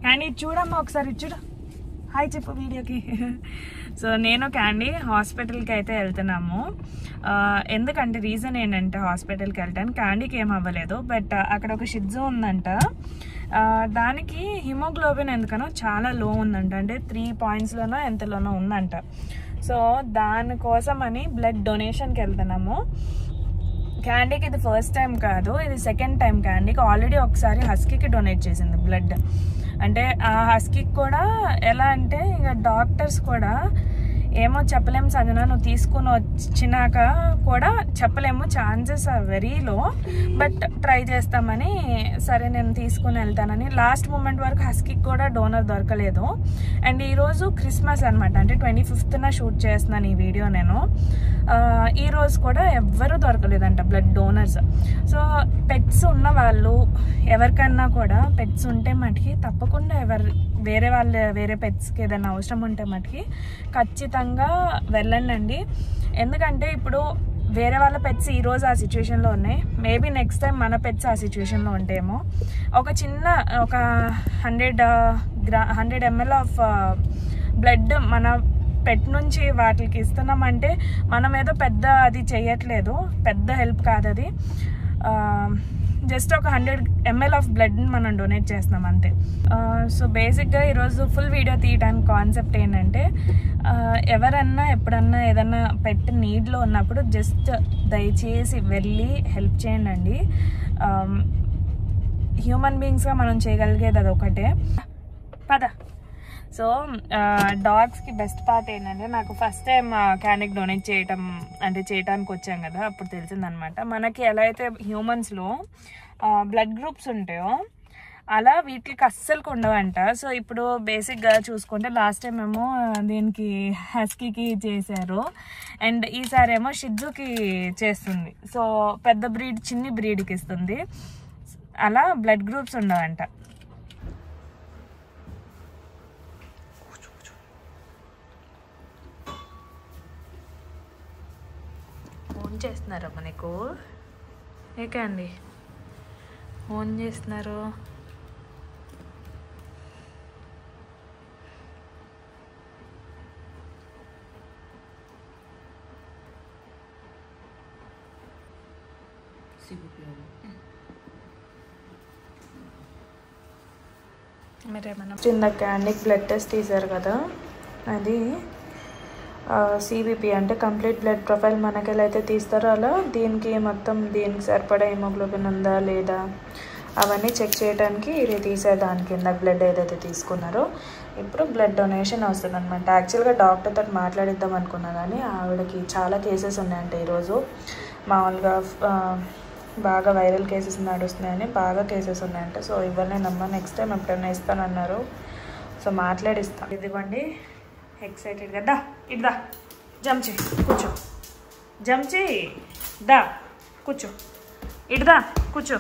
Candy చూడమ్మా ఒకసారి చూడు, హాయ్ చెప్పు వీడియోకి. సో నేను క్యాండీ హాస్పిటల్కి అయితే వెళ్తున్నాము. ఎందుకంటే రీజన్ ఏంటంటే హాస్పిటల్కి వెళ్ళటానికి క్యాండీకి ఏం అవ్వలేదు, బట్ అక్కడ ఒక షిడ్జు ఉందంట. దానికి హిమోగ్లోబిన్ ఎందుకనో చాలా లో ఉందంట, అంటే 3 pointsలోనో ఎంతలోనో ఉందంట. సో దానికోసం అని బ్లడ్ డొనేషన్కి వెళ్తున్నాము. క్యాండీకి ఇది ఫస్ట్ టైం కాదు, ఇది సెకండ్ టైం. క్యాండీకి ఆల్రెడీ ఒకసారి హస్కీకి డొనేట్ చేసింది బ్లడ్. అంటే ఆ హస్కీకి కూడా ఎలా అంటే ఇక డాక్టర్స్ కూడా ఏమో చెప్పలేము సంజన, నువ్వు తీసుకుని వచ్చినాక కూడా చెప్పలేము, chances are very low, but try చేస్తామని సరే నేను తీసుకుని వెళ్తానని. లాస్ట్ మూమెంట్ వరకు హస్కీకి కూడా డోనర్ దొరకలేదు. అండ్ ఈరోజు క్రిస్మస్ అనమాట, అంటే 25th షూట్ చేస్తున్నాను ఈ వీడియో నేను. ఈరోజు కూడా ఎవ్వరూ దొరకలేదంట బ్లడ్ డోనర్స్. సో పెట్స్ ఉన్న వాళ్ళు ఎవరికన్నా కూడా, పెట్స్ ఉంటే మటుకి తప్పకుండా వేరే పెట్స్కి ఏదైనా అవసరం ఉంటే మటుకి ఖచ్చితంగా వెళ్ళండి. ఎందుకంటే ఇప్పుడు వేరే వాళ్ళ పెట్స్ ఈరోజు ఆ సిచ్యువేషన్లో ఉన్నాయి, మేబీ నెక్స్ట్ టైం మన పెట్స్ ఆ సిచ్యువేషన్లో ఉంటాయేమో. ఒక 100 ml ఆఫ్ బ్లడ్ మన పెట్ నుంచి వాటికి ఇస్తున్నామంటే మనం ఏదో పెద్ద అది చేయట్లేదు, పెద్ద హెల్ప్ కాదు అది. జస్ట్ ఒక 100 ml ఆఫ్ బ్లడ్ని మనం డొనేట్ చేస్తున్నాం అంతే. సో బేసిక్గా ఈరోజు ఫుల్ వీడియో తీయడానికి కాన్సెప్ట్ ఏంటంటే, ఎవరన్నా ఎప్పుడన్నా ఏదన్నా పెట్ నీడ్లో ఉన్నప్పుడు జస్ట్ దయచేసి వెళ్ళి హెల్ప్ చేయండి. హ్యూమన్ బీయింగ్స్గా మనం చేయగలిగేది అదొకటే. పద. సో డాగ్స్కి బెస్ట్ పార్ట్ ఏంటంటే, నాకు ఫస్ట్ టైం క్యానిక్ డొనేట్ చేయడానికి వచ్చాం కదా, అప్పుడు తెలిసిందనమాట మనకి ఎలా అయితే హ్యూమన్స్లో బ్లడ్ గ్రూప్స్ ఉంటాయో అలా వీటికి అస్సలు ఉండవంట. సో ఇప్పుడు బేసిక్గా చూసుకుంటే లాస్ట్ టైం ఏమో దీనికి హస్కీకి చేశారు, అండ్ ఈసారి ఏమో షిడ్జుకి చేస్తుంది. సో పెద్ద బ్రీడ్ చిన్ని బ్రీడ్కి ఇస్తుంది, అలా బ్లడ్ గ్రూప్స్ ఉండవంట. ఫోన్ చేస్తున్నారమ్మా నీకు? ఏకే అండి ఫోన్ చేస్తున్నారు? మీరేమన్నా చిన్న క్యాండీకి బ్లడ్ టెస్ట్ తీశారు కదా, అది సిబిపి అంటే కంప్లీట్ బ్లడ్ ప్రొఫైల్ మనకి ఎలా అయితే తీస్తారో అలా దీనికి మొత్తం దీనికి సరిపడా హిమోగ్లోబిన్ ఉందా లేదా అవన్నీ చెక్ చేయడానికి ఇది తీసేదానికి కింద బ్లడ్ ఏదైతే తీసుకున్నారో ఇప్పుడు బ్లడ్ డొనేషన్ వస్తుంది అనమాట. యాక్చువల్గా డాక్టర్తో మాట్లాడిద్దాం అనుకున్నా కానీ ఆవిడకి చాలా కేసెస్ ఉన్నాయంటే ఈరోజు. మామూలుగా బాగా వైరల్ కేసెస్ నడుస్తున్నాయని బాగా కేసెస్ ఉన్నాయంట. సో ఇవ్వలేనమ్మా, నెక్స్ట్ టైం ఎప్పుడైనా ఇస్తానన్నారు. సో మాట్లాడిస్తాను. ఇదిగోండి, ఎక్సైటెడ్ కదా. ఇద్దా జంప్ చేయి, కూర్చో, జంప్ చేయి, దా కూర్చో, ఇడ్దా కూర్చో,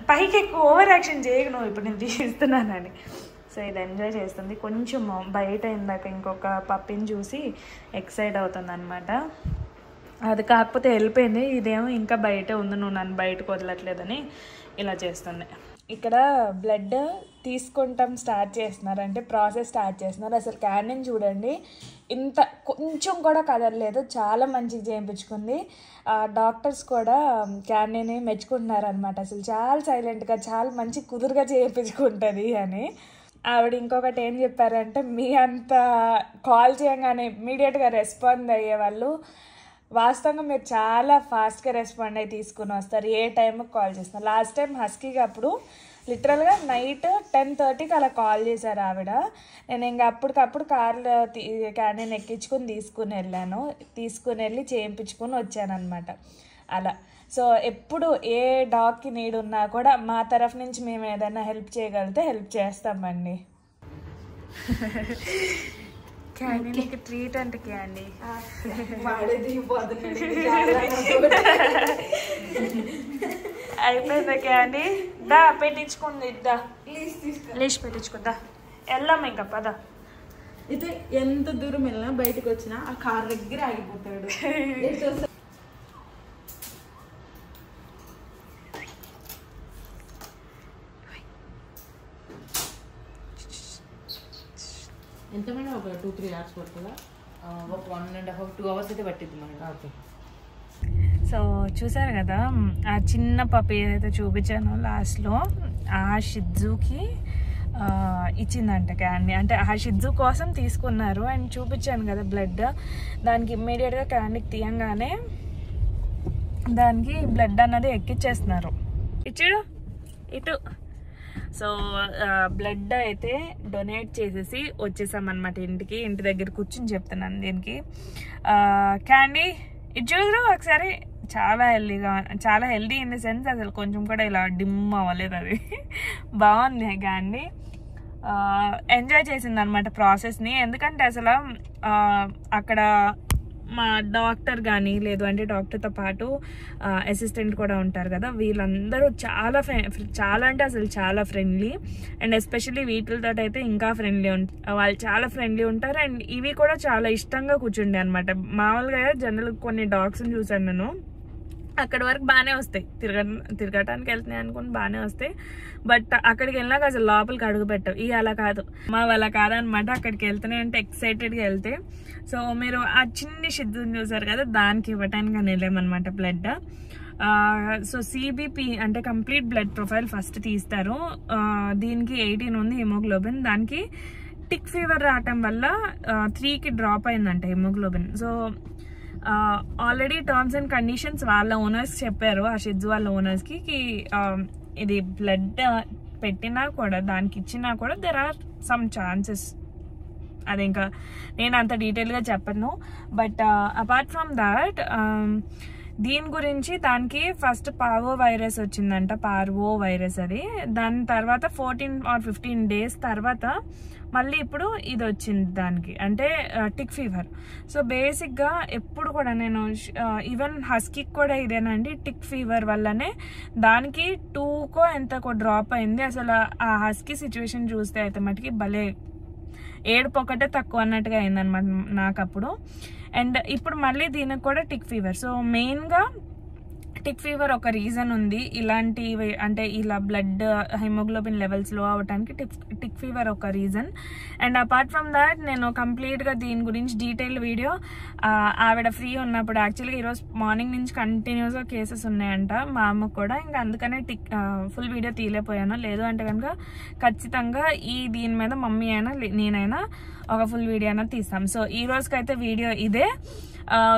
పైకి ఎక్కువ ఓవర్ యాక్షన్ చేయకు నువ్వు, ఇప్పుడు నేను తీస్తున్నానని. సో ఇది ఎంజాయ్ చేస్తుంది కొంచెం. బయట ఇందాక ఇంకొక పప్పిని చూసి ఎక్సైట్ అవుతుంది అనమాట. అది కాకపోతే వెళ్ళిపోయింది, ఇదేమో ఇంకా బయటే ఉంది, నువ్వు నన్ను బయటకు వదలట్లేదని ఇలా చేస్తుంది. ఇక్కడ బ్లడ్ తీసుకుంటాం స్టార్ట్ చేస్తున్నారు, అంటే ప్రాసెస్ స్టార్ట్ చేస్తున్నారు. అసలు క్యాండీని చూడండి, ఇంత కొంచెం కూడా కదలలేదు, చాలా మంచిగా చేయించుకుంది. డాక్టర్స్ కూడా క్యాండీని మెచ్చుకుంటున్నారు అనమాట. అసలు చాలా సైలెంట్గా చాలా మంచి కుదురుగా చేయించుకుంటుంది అని. ఆవిడ ఇంకొకటి ఏం చెప్పారంటే, మీ అంత కాల్ చేయగానే ఇమ్మీడియట్గా రెస్పాండ్ అయ్యేవాళ్ళు వాస్తవంగా మీరు చాలా ఫాస్ట్గా రెస్పాండ్ అయ్యి తీసుకుని వస్తారు, ఏ టైంకి కాల్ చేస్తున్నారు. లాస్ట్ టైం హస్కీగా అప్పుడు లిటరల్గా నైట్ 10:30కి అలా కాల్ చేశారు ఆవిడ. నేను ఇంకా అప్పటికప్పుడు కార్లో క్యాండీని ఎక్కించుకుని తీసుకుని వెళ్ళి చేయించుకుని వచ్చాను అనమాట అలా. సో ఎప్పుడు ఏ డాగ్కి నీడ్ ఉన్నా కూడా మా తరఫు నుంచి మేము ఏదైనా హెల్ప్ చేయగలిగితే హెల్ప్ చేస్తామండి. క్యాండీకి ట్రీట్ అంటే క్యాండీ అయిపోయిందా క్యాండీ? దా పెట్టించుకుంది, దా లీష్ పెట్టించుకుందా, వెళ్దాం ఇంకా పద. అయితే ఎంత దూరం వెళ్ళినా బయటకు వచ్చినా ఆ కార్ దగ్గర ఆగిపోతాడు. ఎంతమంది ఒక 2-3 hours పడుతుందా? ఒక 1.5 2 hours అయితే పట్టింది మనకి. ఓకే. సో చూసారు కదా, ఆ చిన్న పప్పి ఏదైతే చూపించానో లాస్ట్లో ఆ షిడ్జుకి ఇచ్చిందంట క్యాండీ. అంటే ఆ షిడ్జు కోసం తీసుకున్నారు. అండ్ చూపించాను కదా బ్లడ్, దానికి ఇమ్మీడియట్గా క్యాండీకి తీయంగానే దానికి బ్లడ్ అన్నది ఎక్కిచ్చేస్తున్నారు. ఇచ్చాడు ఇటు. సో బ్లడ్ అయితే డొనేట్ చేసేసి వచ్చేసామన్నమాట ఇంటికి. ఇంటి దగ్గర కూర్చుని చెప్తున్నాను దీనికి. క్యాండీ ఇది చూడరు ఒకసారి. చాలా హెల్దీగా, చాలా హెల్దీ ఇన్ ది సెన్స్ అసలు కొంచెం కూడా ఇలా డిమ్ అవ్వలేదు. అది బాగుంది క్యాండీ. ఎంజాయ్ చేసింది అనమాట ప్రాసెస్ని. ఎందుకంటే అసలు అక్కడ మా డాక్టర్ కానీ లేదు అంటే డాక్టర్తో పాటు అసిస్టెంట్ కూడా ఉంటారు కదా, వీళ్ళందరూ చాలా అంటే అసలు చాలా ఫ్రెండ్లీ. అండ్ ఎస్పెషల్లీ వీటితో అయితే ఇంకా ఫ్రెండ్లీ వాళ్ళు చాలా ఫ్రెండ్లీ ఉంటారు. అండ్ ఇవి కూడా చాలా ఇష్టంగా కూర్చుండే అనమాట. మామూలుగా జనరల్ కొన్ని డాగ్స్ని చూసాను నేను, అక్కడి వరకు బాగానే వస్తాయి, తిరగటానికి వెళ్తున్నాయి అనుకుని బాగానే వస్తాయి. బట్ అక్కడికి వెళ్ళినాక అసలు లోపలికి అడుగు పెట్టవు. ఇవి అలా కాదు, మా అలా కాదనమాట. అక్కడికి వెళ్తున్నాయి అంటే ఎక్సైటెడ్గా వెళ్తే. సో మీరు ఆ చిన్ని షిడ్జుని చూసారు కదా, దానికి ఇవ్వటానికి అని వెళ్ళామన్నమాట బ్లడ్. సో సిబిపి అంటే కంప్లీట్ బ్లడ్ ప్రొఫైల్ ఫస్ట్ తీస్తారు. దీనికి 18 ఉంది హిమోగ్లోబిన్. దానికి టిక్ ఫీవర్ రావటం వల్ల 3కి డ్రాప్ అయిందంట haemoglobin. So already terms and conditions వాళ్ళ ఓనర్స్ చెప్పారు, ఆ షిడ్జు వాళ్ళ ఓనర్స్కి, ఇది బ్లడ్ పెట్టినా కూడా దానికి ఇచ్చినా కూడా దెర్ ఆర్ సమ్ ఛాన్సెస్. అది ఇంకా నేను అంత డీటెయిల్గా చెప్పను. బట్ అపార్ట్ ఫ్రమ్ దాట్ దీని గురించి దానికి ఫస్ట్ పార్వో వైరస్ వచ్చిందంట, పార్వో వైరస్ అది. దాని తర్వాత 14 or 15 days తర్వాత మళ్ళీ ఇప్పుడు ఇది వచ్చింది దానికి, అంటే టిక్ ఫీవర్. సో బేసిక్గా ఎప్పుడు కూడా నేను ఈవెన్ హస్కీకి కూడా ఇదేనండి, టిక్ ఫీవర్ వల్లనే దానికి 2కో ఎంతకో డ్రాప్ అయింది. అసలు ఆ హస్కీ సిచ్యువేషన్ చూస్తే అయితే మటుకి భలే ఏడుపు ఒకటే తక్కువ అన్నట్టుగా అయిందనమాట నాకు అప్పుడు. అండ్ ఇప్పుడు మళ్ళీ దీనికి కూడా టిక్ ఫీవర్. సో మెయిన్గా టిక్ ఫీవర్ ఒక రీజన్ ఉంది, ఇలాంటివి అంటే ఇలా బ్లడ్ హిమోగ్లోబిన్ లెవెల్స్ లో అవడానికి టిక్ ఫీవర్ ఒక reason. And apart from that నేను కంప్లీట్గా దీని గురించి డీటెయిల్ వీడియో ఆవిడ ఫ్రీ ఉన్నప్పుడు, యాక్చువల్గా ఈరోజు మార్నింగ్ నుంచి కంటిన్యూస్గా కేసెస్ ఉన్నాయంట మా అమ్మకు కూడా, ఇంకా అందుకనే ఫుల్ వీడియో తీయలేకపోయాను. లేదు అంటే కనుక ఖచ్చితంగా దీని మీద మమ్మీ అయినా నేనైనా ఒక ఫుల్ వీడియో అయినా తీస్తాం. సో ఈ రోజుకైతే వీడియో ఇదే,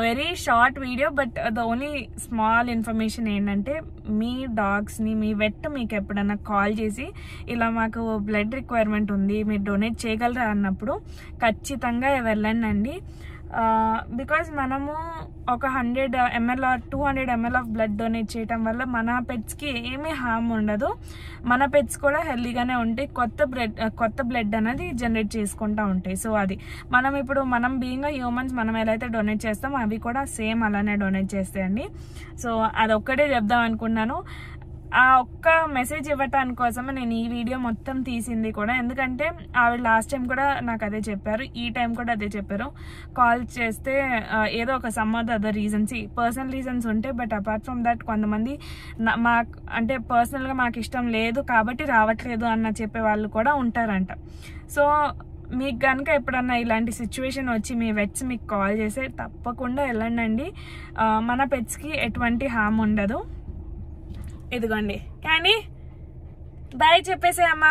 very short video. But the only small information ఏంటంటే, మీ డాగ్స్ని మీ వెట్ మీకు ఎప్పుడన్నా కాల్ చేసి ఇలా మాకు బ్లడ్ రిక్వైర్మెంట్ ఉంది, మీరు డొనేట్ చేయగలరా అన్నప్పుడు ఖచ్చితంగా వెళ్ళండి. బికాజ్ మనము ఒక 100 ml or 200 ml of blood donate చేయటం వల్ల మన పెట్స్కి ఏమీ హార్మ్ ఉండదు, మన పెట్స్ కూడా హెల్దీగానే ఉంటాయి, కొత్త బ్లడ్ అనేది జనరేట్ చేసుకుంటూ ఉంటాయి. సో అది మనం బీయింగ్ హ్యూమన్స్ మనం ఎలా అయితే డొనేట్ చేస్తామో అవి కూడా సేమ్ అలానే డొనేట్ చేస్తాయండి. సో అదొక్కటే చెప్దాం అనుకున్నాను. ఆ ఒక్క మెసేజ్ ఇవ్వటానికి కోసమే నేను ఈ వీడియో మొత్తం తీసింది కూడా. ఎందుకంటే ఆవిడ లాస్ట్ టైం కూడా నాకు అదే చెప్పారు, ఈ టైం కూడా అదే చెప్పారు. కాల్ చేస్తే ఏదో ఒక some or the other reasons, personal reasons ఉంటాయి. బట్ అపార్ట్ ఫ్రమ్ దట్ కొంతమంది అంటే పర్సనల్గా మాకు ఇష్టం లేదు కాబట్టి రావట్లేదు అన్న చెప్పే వాళ్ళు కూడా ఉంటారంట. సో మీకు కనుక ఎప్పుడన్నా ఇలాంటి సిచ్యువేషన్ వచ్చి మీ వెట్స్ మీకు కాల్ చేస్తే తప్పకుండా వెళ్ళండి. మన పెట్స్కి ఎటువంటి హార్మ్ ఉండదు. ఇదిగోండి క్యాండీ, బాయ్ చెప్పేసే అమ్మా.